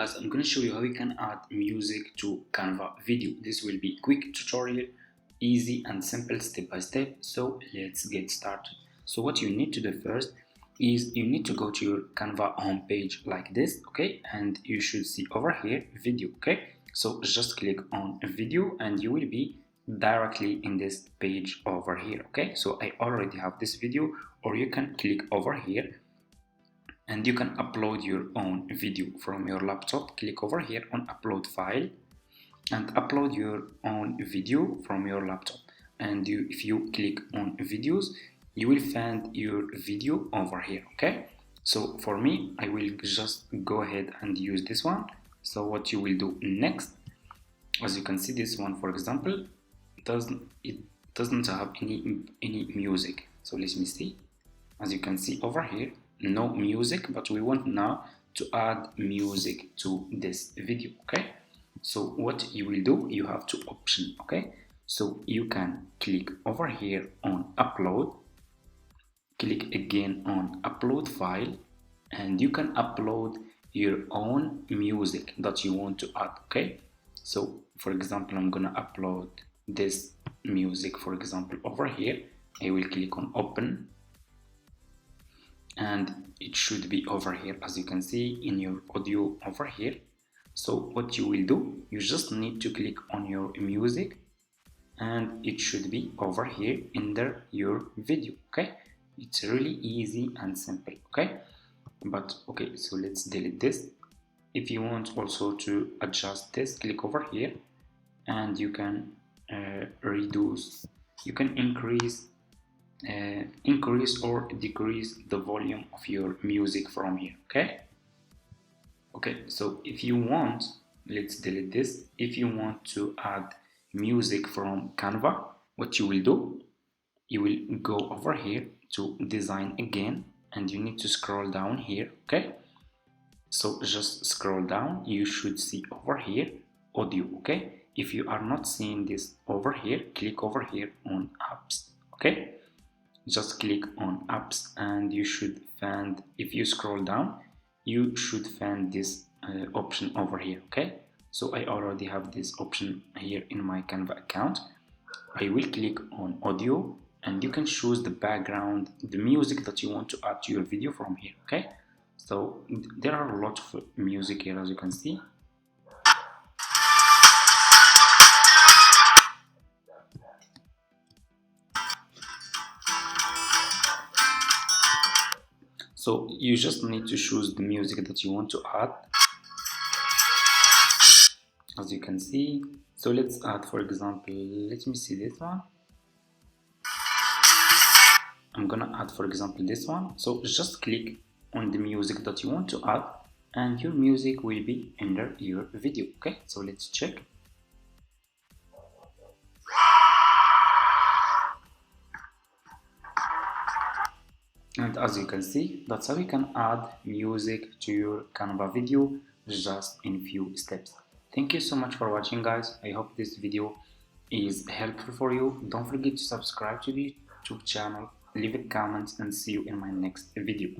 Guys, I'm going to show you how you can add music to Canva video. This will be quick tutorial, easy and simple step by step. So let's get started. So what you need to do first is you need to go to your Canva homepage like this, okay? And you should see over here video, okay? So just click on video and you will be directly in this page over here, okay? So I already have this video, or you can click over here and you can upload your own video from your laptop. Click over here on upload file and upload your own video from your laptop. And if you click on videos, you will find your video over here, okay? So for me, I will just go ahead and use this one. So what you will do next, as you can see, this one, for example, doesn't have any music. So let me see. As you can see over here, no music, but we want now to add music to this video, okay? So what you will do, you have two options, okay? So you can click over here on upload, click again on upload file, and you can upload your own music that you want to add, okay? So for example, I'm gonna upload this music, for example, over here. I will click on open, and it should be over here, as you can see in your audio over here. So what you will do, you just need to click on your music and it should be over here under your video, okay? It's really easy and simple, okay? But okay, so let's delete this. If you want also to adjust this, click over here and you can reduce, you can increase or decrease the volume of your music from here, okay? So if you want, let's delete this. If you want to add music from Canva, what you will do, you will go over here to design again and you need to scroll down here, okay? So just scroll down, you should see over here audio, okay? If you are not seeing this over here, click over here on apps, okay? Just click on apps and you should find, if you scroll down, you should find this option over here, okay? So I already have this option here in my Canva account. I will click on audio and you can choose the background, the music that you want to add to your video from here, okay? So there are a lot of music here, as you can see. So you just need to choose the music that you want to add, as you can see. So let's add, for example, let me see this one. I'm gonna add, for example, this one. So just click on the music that you want to add and your music will be under your video, okay? So let's check. And as you can see, that's how you can add music to your Canva video just in few steps. Thank you so much for watching, guys. I hope this video is helpful for you. Don't forget to subscribe to the YouTube channel, leave a comment, and see you in my next video.